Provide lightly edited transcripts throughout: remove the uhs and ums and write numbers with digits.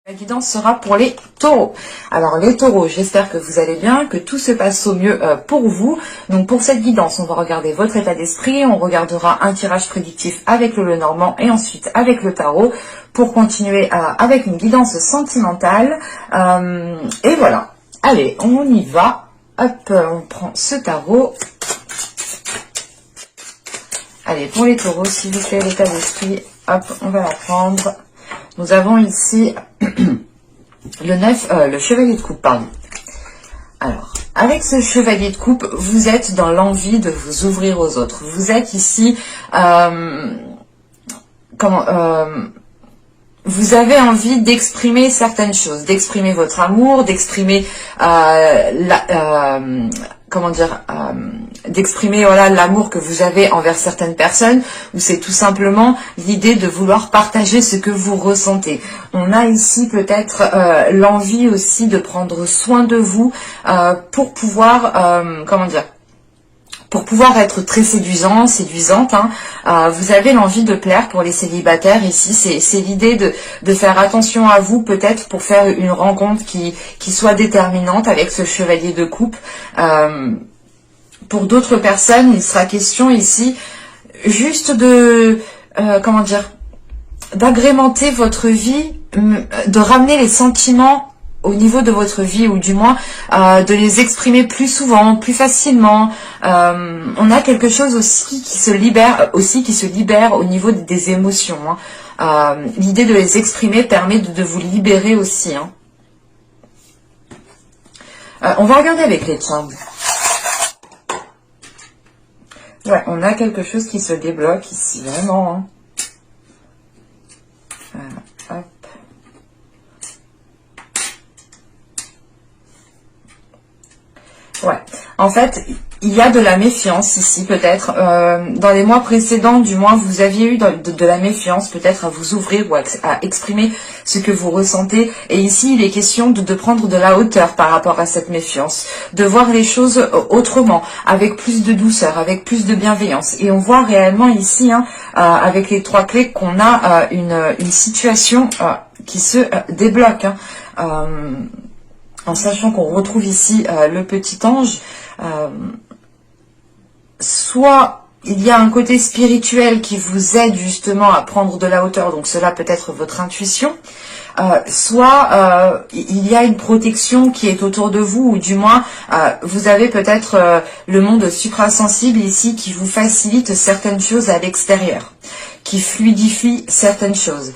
La guidance sera pour les taureaux. Alors les taureaux, j'espère que vous allez bien, que tout se passe au mieux pour vous. Donc pour cette guidance, on va regarder votre état d'esprit, on regardera un tirage prédictif avec le Lenormand et ensuite avec le tarot pour continuer avec une guidance sentimentale. Et voilà, allez, on y va. Hop, on prend ce tarot. Allez, pour les taureaux, s'il vous plaît, l'état d'esprit, hop, on va la prendre. Nous avons ici le chevalier de coupe, pardon. Alors, avec ce chevalier de coupe, vous êtes dans l'envie de vous ouvrir aux autres. Vous êtes ici, vous avez envie d'exprimer certaines choses, d'exprimer votre amour, d'exprimer d'exprimer voilà l'amour que vous avez envers certaines personnes, ou c'est tout simplement l'idée de vouloir partager ce que vous ressentez. On a ici peut-être l'envie aussi de prendre soin de vous pour pouvoir pour pouvoir être très séduisant, séduisante, hein. Vous avez l'envie de plaire pour les célibataires ici. C'est l'idée de faire attention à vous, peut-être pour faire une rencontre qui soit déterminante avec ce chevalier de coupe. Pour d'autres personnes, il sera question ici juste de, d'agrémenter votre vie, de ramener les sentiments au niveau de votre vie, ou du moins de les exprimer plus souvent, plus facilement. On a quelque chose aussi qui se libère au niveau des émotions, hein. L'idée de les exprimer permet de vous libérer aussi, hein. On va regarder avec les charmes. Ouais, on a quelque chose qui se débloque ici, vraiment, hein. Hop. Ouais, en fait, il y a de la méfiance ici, peut-être. Dans les mois précédents, du moins, vous aviez eu de la méfiance, peut-être à vous ouvrir ou à exprimer ce que vous ressentez. Et ici, il est question de prendre de la hauteur par rapport à cette méfiance, de voir les choses autrement, avec plus de douceur, avec plus de bienveillance. Et on voit réellement ici, hein, avec les trois clés, qu'on a une situation qui se débloque, hein. En sachant qu'on retrouve ici le petit ange, soit il y a un côté spirituel qui vous aide justement à prendre de la hauteur, donc cela peut être votre intuition, soit il y a une protection qui est autour de vous, ou du moins vous avez peut-être le monde suprasensible ici qui vous facilite certaines choses à l'extérieur, qui fluidifie certaines choses.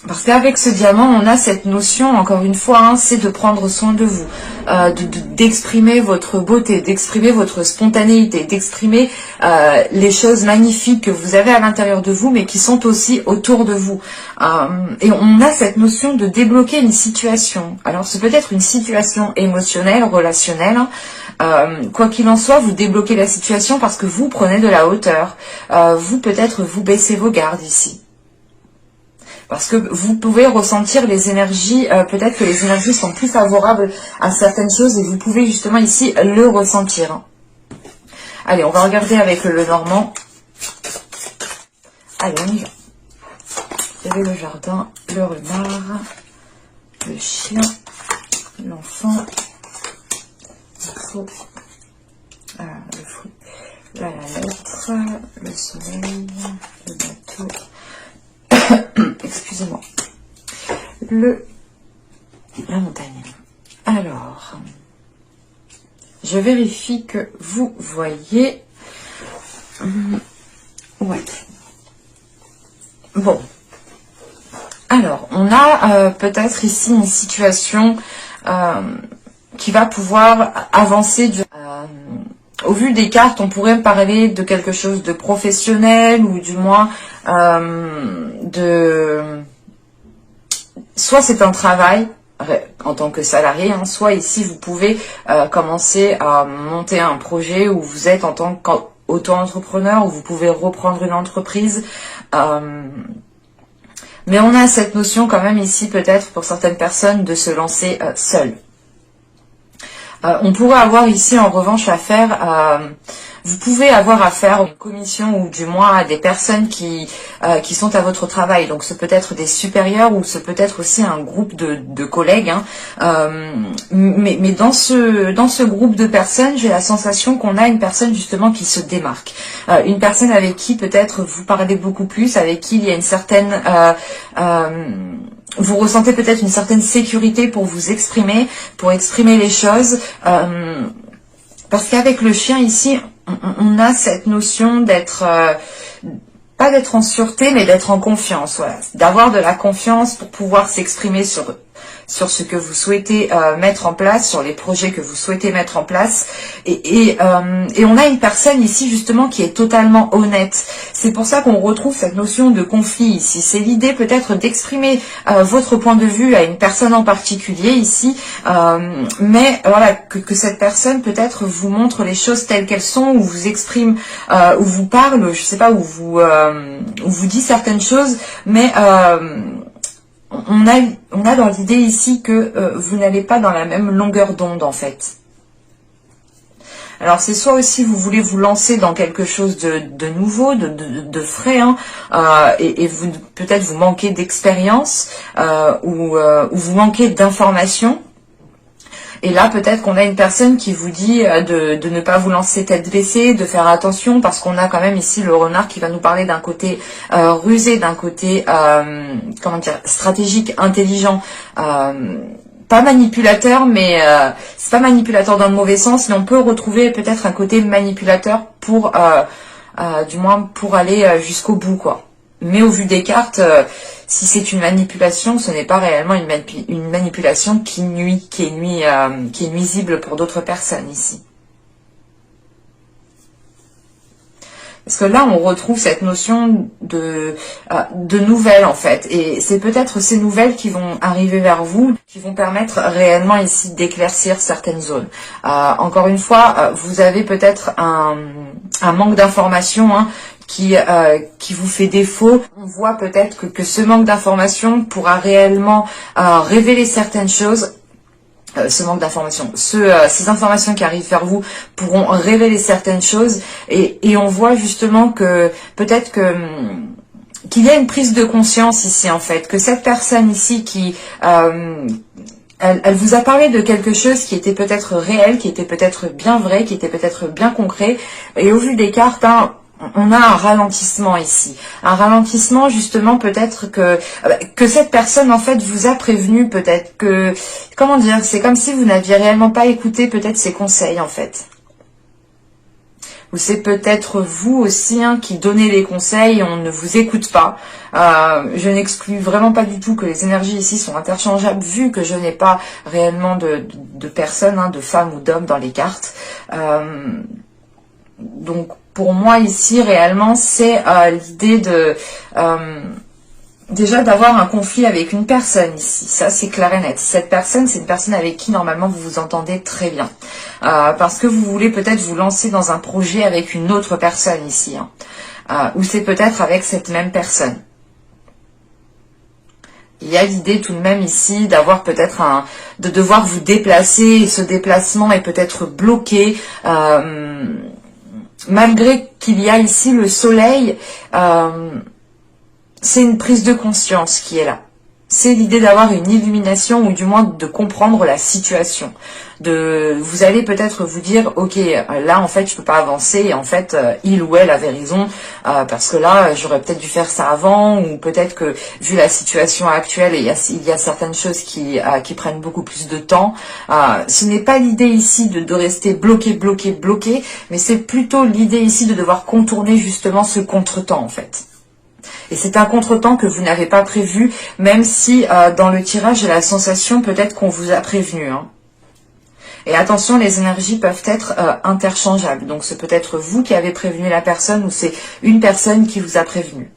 Parce qu'avec ce diamant, on a cette notion, encore une fois, hein, c'est de prendre soin de vous, d'exprimer votre beauté, d'exprimer votre spontanéité, d'exprimer les choses magnifiques que vous avez à l'intérieur de vous, mais qui sont aussi autour de vous. Et on a cette notion de débloquer une situation. Alors, c'est peut-être une situation émotionnelle, relationnelle, hein. Quoi qu'il en soit, vous débloquez la situation parce que vous prenez de la hauteur. Vous, peut-être, vous baissez vos gardes ici. Parce que vous pouvez ressentir les énergies, peut-être que les énergies sont plus favorables à certaines choses et vous pouvez justement ici le ressentir. Allez, on va regarder avec le Lenormand. Allez, on y va. Il y avait le jardin, le renard, le chien, l'enfant, le fou, la lettre, le soleil, le bateau. Excusez-moi. La montagne. Alors, je vérifie que vous voyez. Ouais. Bon. Alors, on a peut-être ici une situation qui va pouvoir avancer au vu des cartes, on pourrait me parler de quelque chose de professionnel, ou du moins soit c'est un travail en tant que salarié, hein, soit ici vous pouvez commencer à monter un projet où vous êtes en tant qu'auto-entrepreneur, où vous pouvez reprendre une entreprise. Mais on a cette notion quand même ici, peut-être pour certaines personnes, de se lancer seul. On pourrait avoir ici en revanche affaire Vous pouvez avoir affaire à une commission ou du moins à des personnes qui sont à votre travail. Donc ce peut être des supérieurs ou ce peut être aussi un groupe de collègues. Hein. Mais dans ce groupe de personnes, j'ai la sensation qu'on a une personne justement qui se démarque. Une personne avec qui peut-être vous parlez beaucoup plus, avec qui il y a une certaine... vous ressentez peut-être une certaine sécurité pour vous exprimer, pour exprimer les choses. Parce qu'avec le chien ici, on a cette notion d'être... pas d'être en sûreté, mais d'être en confiance. Voilà. D'avoir de la confiance pour pouvoir s'exprimer sur ce que vous souhaitez mettre en place, sur les projets que vous souhaitez mettre en place. Et on a une personne ici justement qui est totalement honnête. C'est pour ça qu'on retrouve cette notion de conflit ici. C'est l'idée peut-être d'exprimer votre point de vue à une personne en particulier ici, mais voilà que cette personne peut-être vous montre les choses telles qu'elles sont, ou vous exprime, ou vous parle, je sais pas, ou vous dit certaines choses, mais on a dans l'idée ici que vous n'allez pas dans la même longueur d'onde en fait. Alors c'est soit aussi vous voulez vous lancer dans quelque chose de nouveau, de frais, hein, et vous peut-être vous manquez d'expérience ou vous manquez d'informations. Et là, peut-être qu'on a une personne qui vous dit de ne pas vous lancer tête baissée, de faire attention, parce qu'on a quand même ici le renard qui va nous parler d'un côté rusé, d'un côté comment dire, stratégique, intelligent, pas manipulateur, mais c'est pas manipulateur dans le mauvais sens, mais on peut retrouver peut-être un côté manipulateur pour, du moins pour aller jusqu'au bout, quoi. Mais au vu des cartes, si c'est une manipulation, ce n'est pas réellement une manipulation qui nuit, qui est nuisible pour d'autres personnes ici. Parce que là, on retrouve cette notion de nouvelles, en fait. Et c'est peut-être ces nouvelles qui vont arriver vers vous, qui vont permettre réellement ici d'éclaircir certaines zones. Encore une fois, vous avez peut-être un manque d'informations, hein, qui vous fait défaut. On voit peut-être que ce manque d'information pourra réellement révéler certaines choses. Ce manque d'informations, ces informations qui arrivent vers vous pourront révéler certaines choses, et on voit justement que peut-être qu'il y a une prise de conscience ici en fait, que cette personne ici qui elle vous a parlé de quelque chose qui était peut-être réel, qui était peut-être bien vrai, qui était peut-être bien concret, et au vu des cartes, hein, on a un ralentissement ici. Un ralentissement justement peut-être que cette personne en fait vous a prévenu, peut-être que, comment dire, c'est comme si vous n'aviez réellement pas écouté peut-être ses conseils en fait. Ou c'est peut-être vous aussi, hein, qui donnez les conseils et on ne vous écoute pas. Je n'exclus vraiment pas du tout que les énergies ici sont interchangeables, vu que je n'ai pas réellement de personnes, hein, de femmes ou d'hommes dans les cartes. Donc pour moi ici réellement c'est l'idée de déjà d'avoir un conflit avec une personne ici, ça c'est clair et net. Cette personne, c'est une personne avec qui normalement vous vous entendez très bien, parce que vous voulez peut-être vous lancer dans un projet avec une autre personne ici, hein, ou c'est peut-être avec cette même personne. Il y a l'idée tout de même ici d'avoir peut-être de devoir vous déplacer, et ce déplacement est peut-être bloqué, malgré qu'il y a ici le soleil, c'est une prise de conscience qui est là. C'est l'idée d'avoir une illumination, ou du moins de comprendre la situation. Vous allez peut-être vous dire, ok, là en fait je peux pas avancer, et en fait il ou elle avait raison, parce que là j'aurais peut-être dû faire ça avant, ou peut-être que vu la situation actuelle, il y a certaines choses qui prennent beaucoup plus de temps. Ce n'est pas l'idée ici de rester bloqué, mais c'est plutôt l'idée ici de devoir contourner justement ce contretemps en fait. Et c'est un contretemps que vous n'avez pas prévu, même si dans le tirage, j'ai la sensation peut-être qu'on vous a prévenu, hein. Et attention, les énergies peuvent être interchangeables. Donc c'est peut-être vous qui avez prévenu la personne, ou c'est une personne qui vous a prévenu.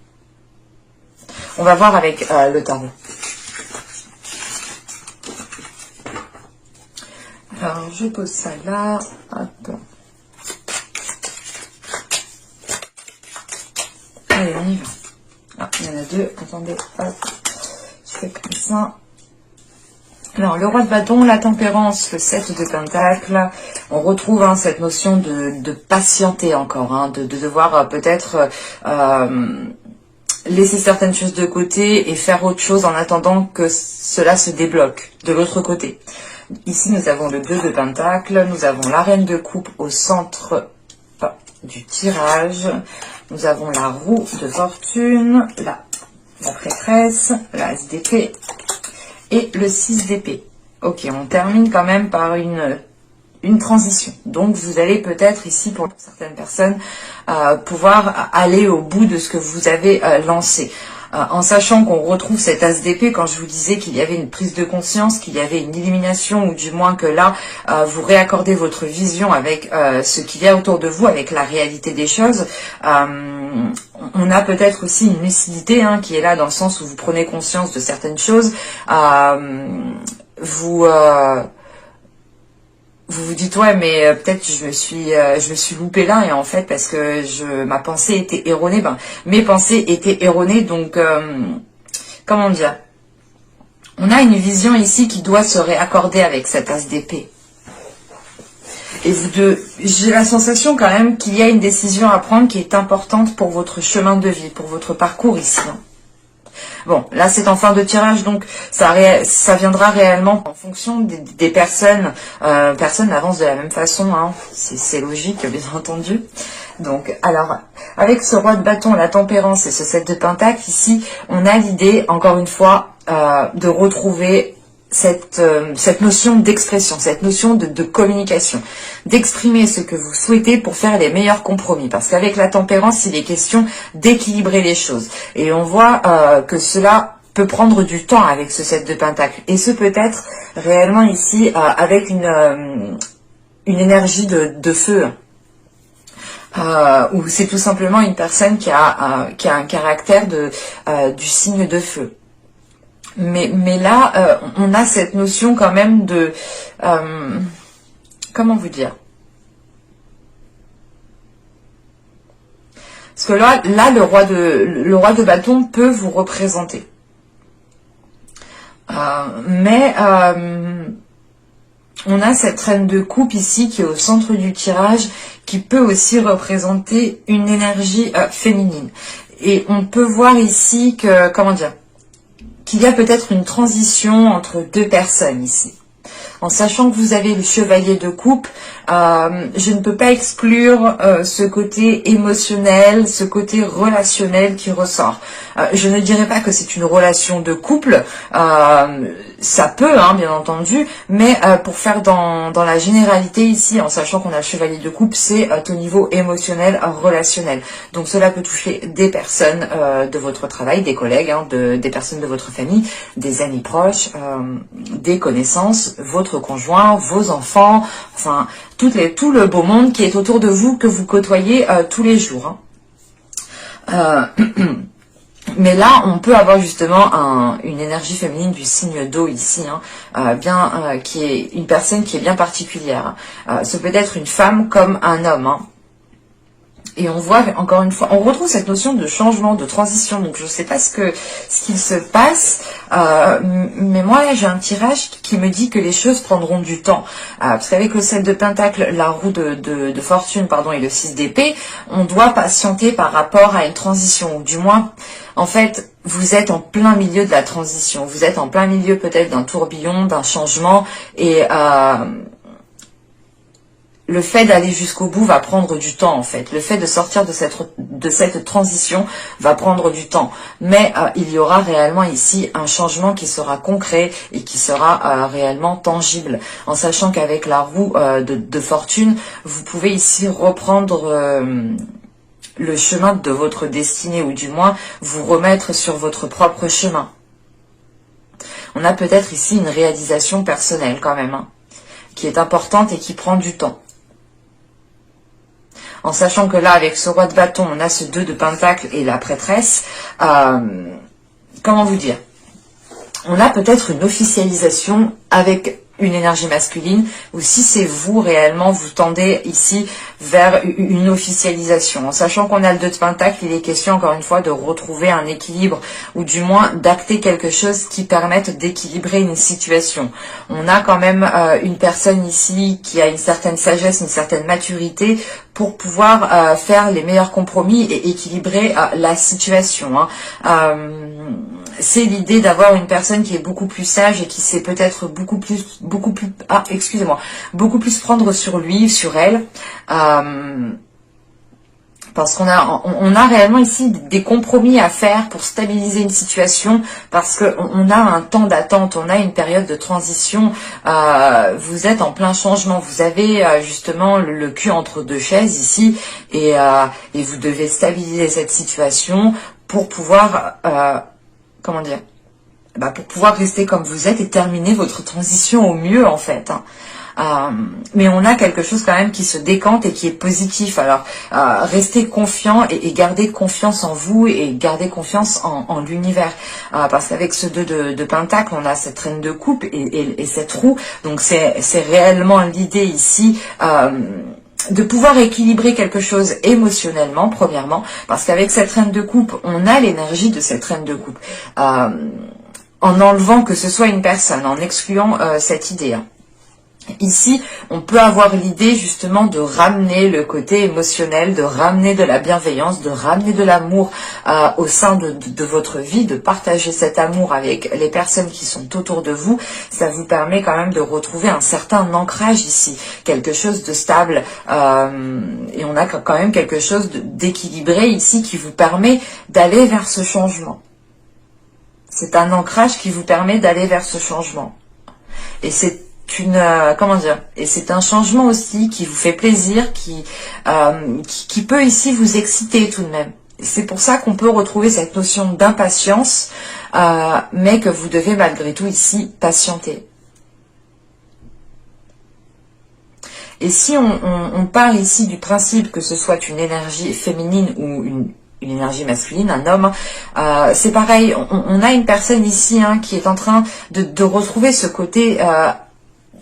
On va voir avec le tarot. Alors je pose ça là. Hop. Allez, on y va. Ah, il y en a deux. Attendez, hop. Je fais comme ça. Alors, le roi de bâton, la tempérance, le 7 de pentacle, on retrouve cette notion de patienter encore, de devoir peut-être laisser certaines choses de côté et faire autre chose en attendant que cela se débloque de l'autre côté. Ici, nous avons le 2 de pentacle, nous avons la reine de coupe au centre du tirage, nous avons la roue de fortune, la prêtresse, la as d'épée et le 6 d'épée. Ok, on termine quand même par une transition. Donc, vous allez peut-être ici, pour certaines personnes, pouvoir aller au bout de ce que vous avez lancé. En sachant qu'on retrouve cette as d'épée, quand je vous disais qu'il y avait une prise de conscience, qu'il y avait une illumination, ou du moins que là, vous réaccordez votre vision avec ce qu'il y a autour de vous, avec la réalité des choses. On a peut-être aussi une lucidité qui est là dans le sens où vous prenez conscience de certaines choses. Vous dites ouais mais peut-être je me suis loupé là et en fait parce que ma pensée était erronée, mes pensées étaient erronées, donc comment dire, on a une vision ici qui doit se réaccorder avec cette as d'épée. Et j'ai la sensation quand même qu'il y a une décision à prendre qui est importante pour votre chemin de vie, pour votre parcours ici. Bon, là c'est en fin de tirage, donc ça viendra réellement en fonction des personnes. Personne n'avance de la même façon, c'est logique, bien entendu. Donc, alors, avec ce roi de bâton, la tempérance et ce 7 de pentacle, ici, on a l'idée, encore une fois, de retrouver cette notion d'expression, cette notion de communication, d'exprimer ce que vous souhaitez pour faire les meilleurs compromis. Parce qu'avec la tempérance, il est question d'équilibrer les choses. Et on voit que cela peut prendre du temps avec ce 7 de pentacle. Et ce peut être réellement ici avec une énergie de feu. Ou c'est tout simplement une personne qui a un caractère du signe de feu. Mais là, on a cette notion quand même de... comment vous dire? Parce que là le roi de bâton peut vous représenter. Mais on a cette reine de coupe ici qui est au centre du tirage, qui peut aussi représenter une énergie féminine. Et on peut voir ici que, comment dire, qu'il y a peut-être une transition entre deux personnes ici. En sachant que vous avez le chevalier de coupe, je ne peux pas exclure ce côté émotionnel, ce côté relationnel qui ressort. Je ne dirais pas que c'est une relation de couple, ça peut, bien entendu, mais pour faire dans la généralité ici, en sachant qu'on a le chevalier de coupe, c'est au niveau émotionnel, relationnel. Donc cela peut toucher des personnes de votre travail, des collègues, des personnes de votre famille, des amis proches, des connaissances, votre conjoint, vos enfants, enfin tout le beau monde qui est autour de vous, que vous côtoyez tous les jours. Mais là, on peut avoir justement une énergie féminine du signe d'eau ici, qui est une personne qui est bien particulière. Ce peut être une femme comme un homme. Et on voit, encore une fois, on retrouve cette notion de changement, de transition. Donc, je ne sais pas ce qu'il se passe, mais moi, là, j'ai un tirage qui me dit que les choses prendront du temps. Parce qu'avec le 7 de pentacle, la roue de fortune, et le 6 d'épée, on doit patienter par rapport à une transition. Ou du moins, en fait, vous êtes en plein milieu de la transition. Vous êtes en plein milieu peut-être d'un tourbillon, d'un changement. Et... le fait d'aller jusqu'au bout va prendre du temps en fait. Le fait de sortir de cette transition va prendre du temps. Mais il y aura réellement ici un changement qui sera concret et qui sera réellement tangible. En sachant qu'avec la roue de fortune, vous pouvez ici reprendre le chemin de votre destinée, ou du moins vous remettre sur votre propre chemin. On a peut-être ici une réalisation personnelle quand même, qui est importante et qui prend du temps. En sachant que là, avec ce roi de bâton, on a ce 2 de pentacle et la prêtresse. Comment vous dire? On a peut-être une officialisation avec une énergie masculine, ou si c'est vous réellement, vous tendez ici vers une officialisation. En sachant qu'on a le 2 de Pentacle, il est question encore une fois de retrouver un équilibre, ou du moins d'acter quelque chose qui permette d'équilibrer une situation. On a quand même une personne ici qui a une certaine sagesse, une certaine maturité pour pouvoir faire les meilleurs compromis et équilibrer la situation. C'est l'idée d'avoir une personne qui est beaucoup plus sage et qui sait peut-être beaucoup plus prendre sur lui, sur elle, parce qu'on a réellement ici des compromis à faire pour stabiliser une situation, parce qu'on a un temps d'attente, on a une période de transition, vous êtes en plein changement, vous avez justement le cul entre deux chaises ici, et vous devez stabiliser cette situation pour pouvoir, comment dire, pour pouvoir rester comme vous êtes et terminer votre transition au mieux en fait. Mais on a quelque chose quand même qui se décante et qui est positif. Alors restez confiant et gardez confiance en vous et gardez confiance en l'univers, parce qu'avec ce 2 de Pentacle, on a cette reine de coupe et cette roue. Donc c'est réellement l'idée ici, de pouvoir équilibrer quelque chose émotionnellement, premièrement, parce qu'avec cette reine de coupe, on a l'énergie de cette reine de coupe, en enlevant que ce soit une personne, en excluant cette idée. Ici, on peut avoir l'idée justement de ramener le côté émotionnel, de ramener de la bienveillance, de ramener de l'amour au sein de votre vie, de partager cet amour avec les personnes qui sont autour de vous. Ça vous permet quand même de retrouver un certain ancrage ici, quelque chose de stable, et on a quand même quelque chose d'équilibré ici qui vous permet d'aller vers ce changement. C'est un ancrage qui vous permet d'aller vers ce changement. Et c'est et c'est un changement aussi qui vous fait plaisir, qui peut ici vous exciter tout de même. C'est pour ça qu'on peut retrouver cette notion d'impatience, mais que vous devez malgré tout ici patienter. Et si on part ici du principe que ce soit une énergie féminine ou une énergie masculine, un homme, c'est pareil, on a une personne ici qui est en train de retrouver ce côté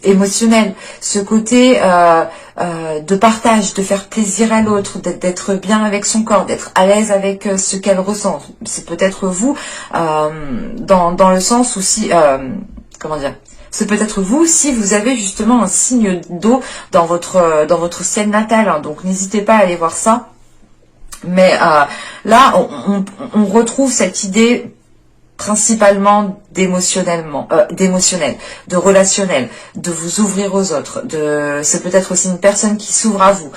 émotionnel, ce côté de partage, de faire plaisir à l'autre, d'être bien avec son corps, d'être à l'aise avec ce qu'elle ressent. C'est peut-être vous, dans le sens où si, comment dire, c'est peut-être vous si vous avez justement un signe d'eau dans votre ciel natal, donc n'hésitez pas à aller voir ça. Mais là, on retrouve cette idée principalement d'émotionnel, de relationnel, de vous ouvrir aux autres, c'est peut-être aussi une personne qui s'ouvre à vous.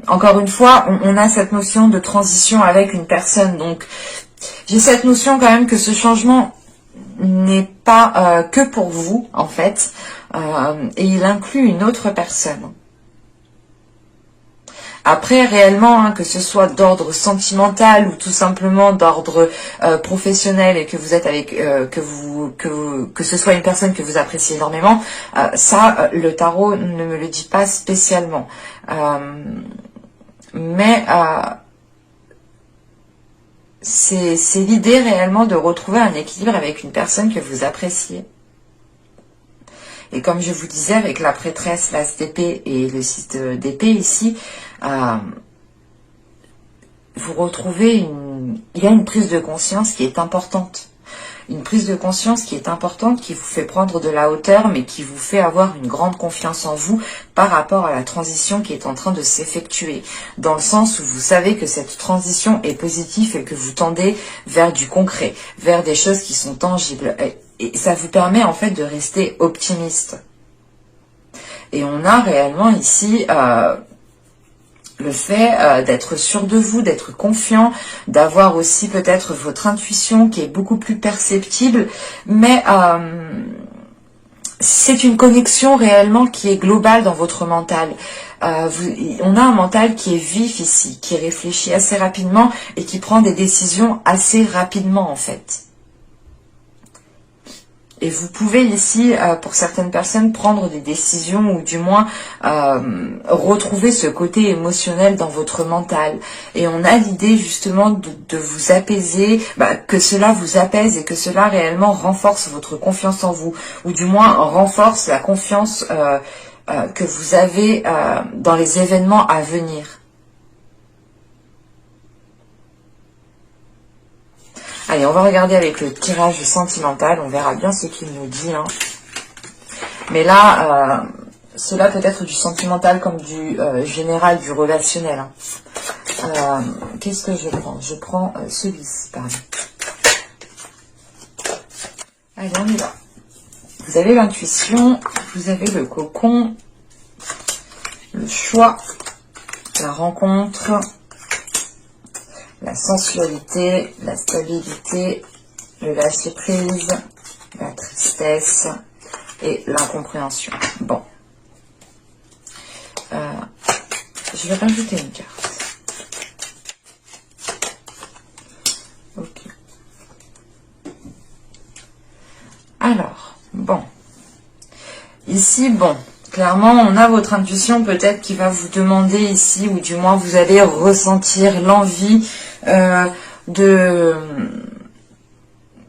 Encore une fois, on a cette notion de transition avec une personne, donc j'ai cette notion quand même que ce changement n'est pas que pour vous en fait, et il inclut une autre personne. Après, réellement, que ce soit d'ordre sentimental ou tout simplement d'ordre professionnel et que vous êtes avec, que ce soit une personne que vous appréciez énormément, ça, le tarot ne me le dit pas spécialement. Mais c'est l'idée réellement de retrouver un équilibre avec une personne que vous appréciez. Et comme je vous disais, avec la prêtresse, l'as d'épée et le 6 d'épée ici, vous retrouvez il y a une prise de conscience qui est importante. Une prise de conscience qui est importante, qui vous fait prendre de la hauteur, mais qui vous fait avoir une grande confiance en vous par rapport à la transition qui est en train de s'effectuer. Dans le sens où vous savez que cette transition est positive et que vous tendez vers du concret, vers des choses qui sont tangibles. Et ça vous permet en fait de rester optimiste. Et on a réellement ici le fait d'être sûr de vous, d'être confiant, d'avoir aussi peut-être votre intuition qui est beaucoup plus perceptible, mais c'est une connexion réellement qui est globale dans votre mental. On a un mental qui est vif ici, qui réfléchit assez rapidement et qui prend des décisions assez rapidement en fait. Et vous pouvez ici, pour certaines personnes, prendre des décisions ou du moins retrouver ce côté émotionnel dans votre mental. Et on a l'idée justement de vous apaiser, que cela vous apaise et que cela réellement renforce votre confiance en vous. Ou du moins renforce la confiance que vous avez dans les événements à venir. Allez, on va regarder avec le tirage sentimental, on verra bien ce qu'il nous dit. Hein. Mais là, cela peut être du sentimental comme du général, du relationnel. Hein. Qu'est-ce que je prends? Je prends celui-ci, pardon. Allez, on y va. Vous avez l'intuition, vous avez le cocon, le choix, la rencontre, la sensualité, la stabilité, le lâcher-prise, la tristesse et l'incompréhension. Bon. Je vais rajouter une carte. Ok. Alors, bon. Ici, bon. Clairement, on a votre intuition peut-être qui va vous demander ici, ou du moins vous allez ressentir l'envie de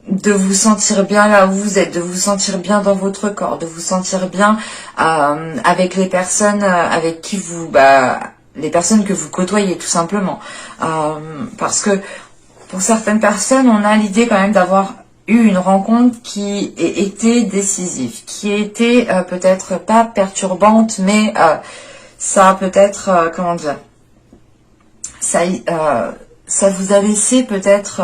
vous sentir bien là où vous êtes, de vous sentir bien dans votre corps, de vous sentir bien avec les personnes avec qui vous, les personnes que vous côtoyez tout simplement. Parce que pour certaines personnes, on a l'idée quand même d'avoir eu une rencontre qui était décisive, qui était peut-être pas perturbante, mais ça a peut-être, comment dire, ça vous a laissé peut-être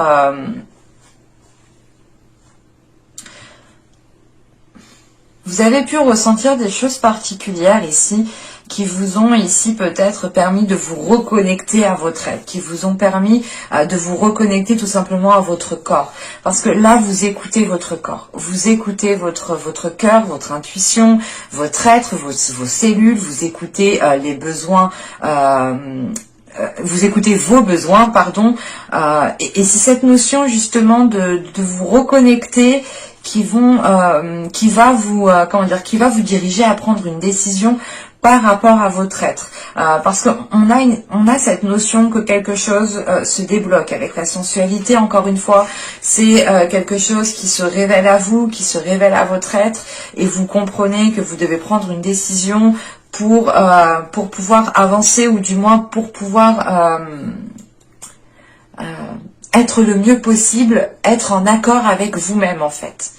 vous avez pu ressentir des choses particulières ici qui vous ont ici peut-être permis de vous reconnecter à votre être, qui vous ont permis de vous reconnecter tout simplement à votre corps. Parce que là, vous écoutez votre corps, vous écoutez votre cœur, votre intuition, votre être, vos cellules, vous écoutez les besoins, vous écoutez vos besoins, pardon, et c'est cette notion justement de vous reconnecter qui va vous qui va vous diriger à prendre une décision par rapport à votre être, parce qu'on a cette notion que quelque chose se débloque avec la sensualité. Encore une fois, c'est quelque chose qui se révèle à vous, qui se révèle à votre être, et vous comprenez que vous devez prendre une décision pour pouvoir avancer, ou du moins pour pouvoir être le mieux possible, être en accord avec vous-même en fait.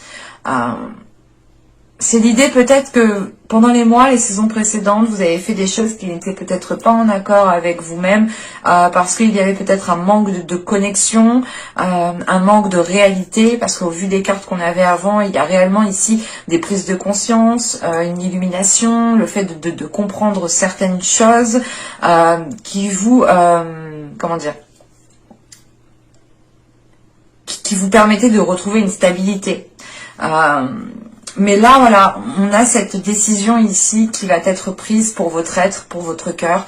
C'est l'idée peut-être que pendant les mois, les saisons précédentes, vous avez fait des choses qui n'étaient peut-être pas en accord avec vous-même, parce qu'il y avait peut-être un manque de connexion, un manque de réalité, parce qu'au vu des cartes qu'on avait avant, il y a réellement ici des prises de conscience, une illumination, le fait de comprendre certaines choses qui vous, comment dire, qui vous permettaient de retrouver une stabilité. Mais là, voilà, on a cette décision ici qui va être prise pour votre être, pour votre cœur,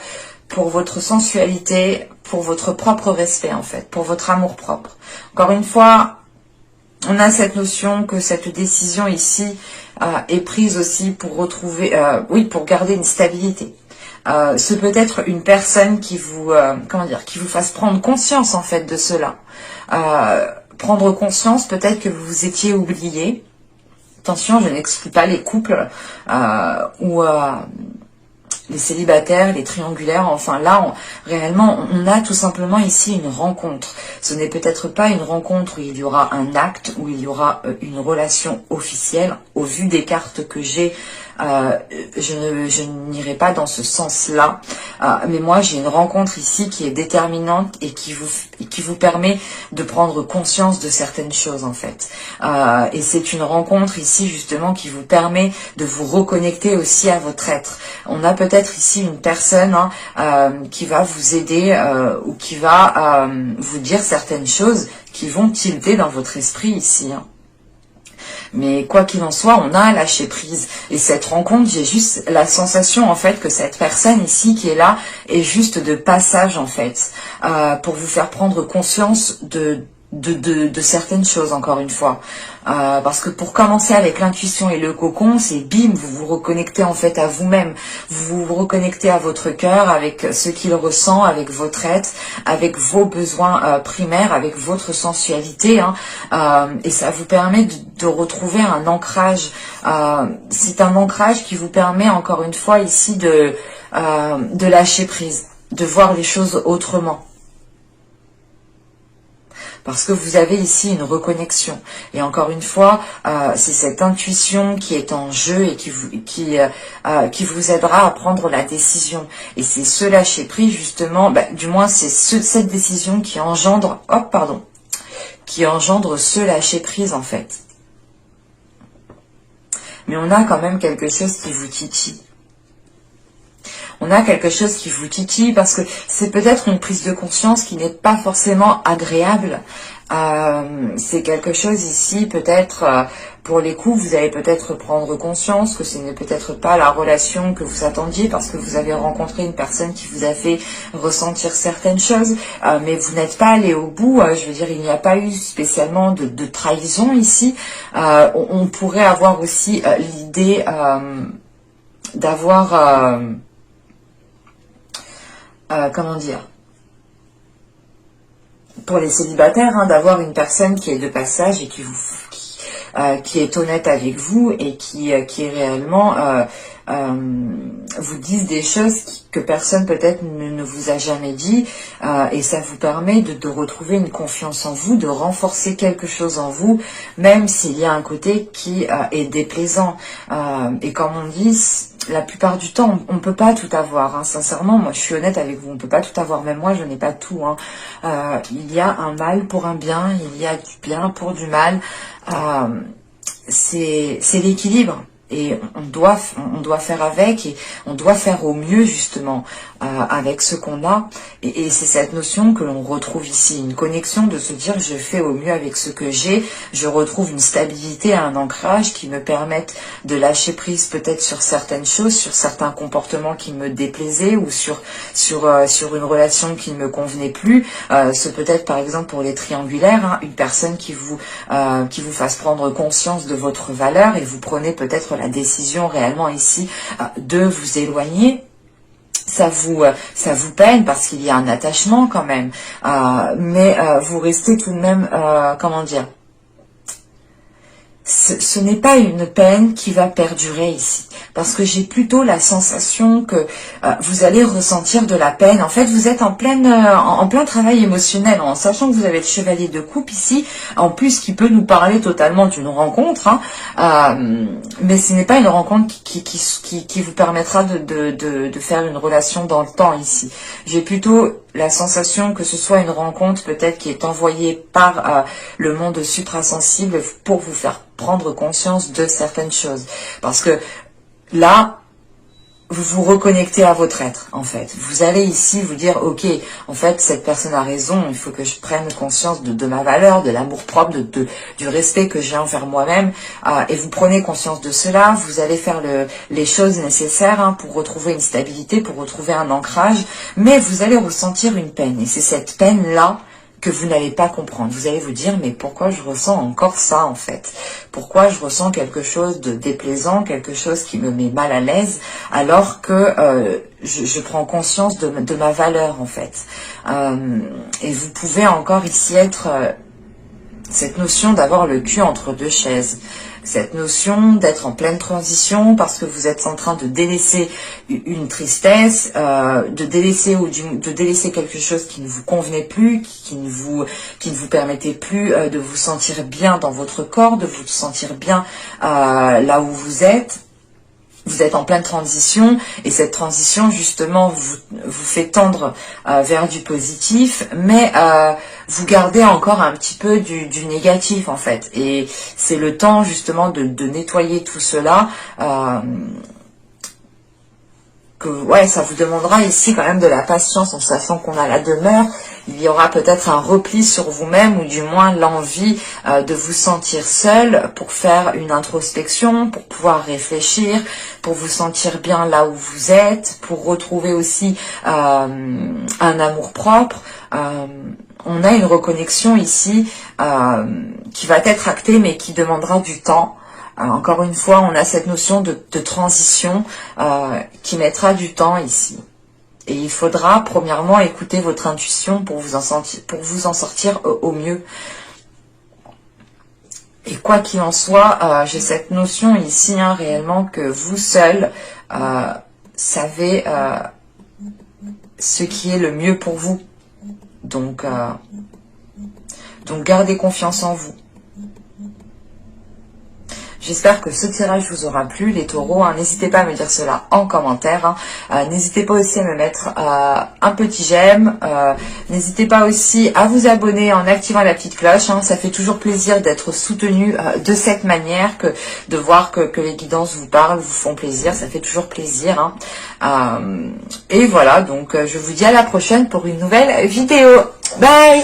pour votre sensualité, pour votre propre respect en fait, pour votre amour propre. Encore une fois, on a cette notion que cette décision ici est prise aussi pour retrouver, pour garder une stabilité. Ce peut être une personne qui vous, qui vous fasse prendre conscience en fait de cela. Prendre conscience peut-être que vous vous étiez oublié. Attention, je n'exclus pas les couples ou les célibataires, les triangulaires. Enfin là, réellement, on a tout simplement ici une rencontre. Ce n'est peut-être pas une rencontre où il y aura un acte, où il y aura une relation officielle. Au vu des cartes que j'ai, je n'irai pas dans ce sens-là. Mais moi, j'ai une rencontre ici qui est déterminante et qui vous permet de prendre conscience de certaines choses, en fait. Et c'est une rencontre ici, justement, qui vous permet de vous reconnecter aussi à votre être. On a peut-être ici une personne qui va vous aider ou qui va vous dire certaines choses qui vont tilter dans votre esprit ici. Mais quoi qu'il en soit, on a un lâcher prise. Et cette rencontre, j'ai juste la sensation en fait que cette personne ici qui est là est juste de passage en fait, pour vous faire prendre conscience de de certaines choses, encore une fois. Parce que pour commencer avec l'intuition et le cocon, c'est bim, vous vous reconnectez en fait à vous-même, vous vous reconnectez à votre cœur, avec ce qu'il ressent, avec votre être, avec vos besoins primaires, avec votre sensualité, hein, et ça vous permet de retrouver un ancrage. C'est un ancrage qui vous permet, encore une fois ici, de lâcher prise, de voir les choses autrement. Parce que vous avez ici une reconnexion. Et encore une fois, c'est cette intuition qui est en jeu et qui vous aidera à prendre la décision. Et c'est ce lâcher prise, justement, du moins c'est cette décision qui engendre, qui engendre ce lâcher prise en fait. Mais on a quand même quelque chose qui vous titille. On a quelque chose qui vous titille parce que c'est peut-être une prise de conscience qui n'est pas forcément agréable. C'est quelque chose ici, peut-être, pour les coups, vous allez peut-être prendre conscience que ce n'est peut-être pas la relation que vous attendiez parce que vous avez rencontré une personne qui vous a fait ressentir certaines choses, mais vous n'êtes pas allé au bout. Je veux dire, il n'y a pas eu spécialement de trahison ici. On pourrait avoir aussi l'idée d'avoir... comment dire, pour les célibataires, hein, d'avoir une personne qui est de passage et qui est honnête avec vous et qui est réellement vous dise des choses que personne peut-être ne vous a jamais dit, et ça vous permet de retrouver une confiance en vous, de renforcer quelque chose en vous, même s'il y a un côté qui est déplaisant. Et comme on dit, la plupart du temps, on ne peut pas tout avoir. Hein. Sincèrement, moi je suis honnête avec vous, on ne peut pas tout avoir. Même moi, je n'ai pas tout. Hein. Il y a un mal pour un bien, il y a du bien pour du mal. C'est l'équilibre. Et on doit faire avec, et on doit faire au mieux justement avec ce qu'on a. Et c'est cette notion que l'on retrouve ici, une connexion de se dire je fais au mieux avec ce que j'ai, je retrouve une stabilité, un ancrage qui me permettent de lâcher prise peut-être sur certaines choses, sur certains comportements qui me déplaisaient ou sur une relation qui ne me convenait plus. C'est peut-être par exemple pour les triangulaires, hein, une personne qui vous fasse prendre conscience de votre valeur et vous prenez peut-être la décision réellement ici de vous éloigner. Ça vous peine parce qu'il y a un attachement quand même, mais vous restez tout de même, comment dire, ce n'est pas une peine qui va perdurer ici, parce que j'ai plutôt la sensation que vous allez ressentir de la peine. En fait, vous êtes en plein travail émotionnel, en sachant que vous avez le chevalier de coupe ici, en plus qui peut nous parler totalement d'une rencontre, hein, mais ce n'est pas une rencontre qui vous permettra de faire une relation dans le temps ici. J'ai plutôt la sensation que ce soit une rencontre peut-être qui est envoyée par le monde suprasensible pour vous faire prendre conscience de certaines choses. Parce que là, vous vous reconnectez à votre être, en fait. Vous allez ici vous dire, ok, en fait, cette personne a raison, il faut que je prenne conscience de ma valeur, de l'amour-propre, du respect que j'ai envers moi-même, et vous prenez conscience de cela, vous allez faire les choses nécessaires, hein, pour retrouver une stabilité, pour retrouver un ancrage, mais vous allez ressentir une peine, et c'est cette peine-là que vous n'allez pas comprendre. Vous allez vous dire, mais pourquoi je ressens encore ça en fait? Pourquoi je ressens quelque chose de déplaisant, quelque chose qui me met mal à l'aise, alors que je prends conscience de ma valeur en fait. Et vous pouvez encore ici être cette notion d'avoir le cul entre deux chaises. Cette notion d'être en pleine transition parce que vous êtes en train de délaisser une tristesse, de délaisser quelque chose qui ne vous convenait plus, qui ne vous permettait plus de vous sentir bien dans votre corps, de vous sentir bien là où vous êtes. Vous êtes en pleine transition et cette transition justement vous fait tendre vers du positif, mais vous gardez encore un petit peu du négatif en fait. Et c'est le temps justement de nettoyer tout cela. Ouais, ça vous demandera ici quand même de la patience en sachant qu'on a la demeure. Il y aura peut-être un repli sur vous-même ou du moins l'envie de vous sentir seul pour faire une introspection, pour pouvoir réfléchir, pour vous sentir bien là où vous êtes, pour retrouver aussi un amour-propre. on a une reconnexion ici qui va être actée, mais qui demandera du temps. Encore une fois, on a cette notion de transition qui mettra du temps ici. Et il faudra, premièrement, écouter votre intuition pour vous en sortir au mieux. Et quoi qu'il en soit, j'ai cette notion ici, réellement, que vous seul savez ce qui est le mieux pour vous. Donc gardez confiance en vous. J'espère que ce tirage vous aura plu, les taureaux. N'hésitez pas à me dire cela en commentaire. N'hésitez pas aussi à me mettre un petit j'aime. N'hésitez pas aussi à vous abonner en activant la petite cloche. Ça fait toujours plaisir d'être soutenu de cette manière, de voir que les guidances vous parlent, vous font plaisir. Ça fait toujours plaisir. Et voilà, donc je vous dis à la prochaine pour une nouvelle vidéo. Bye!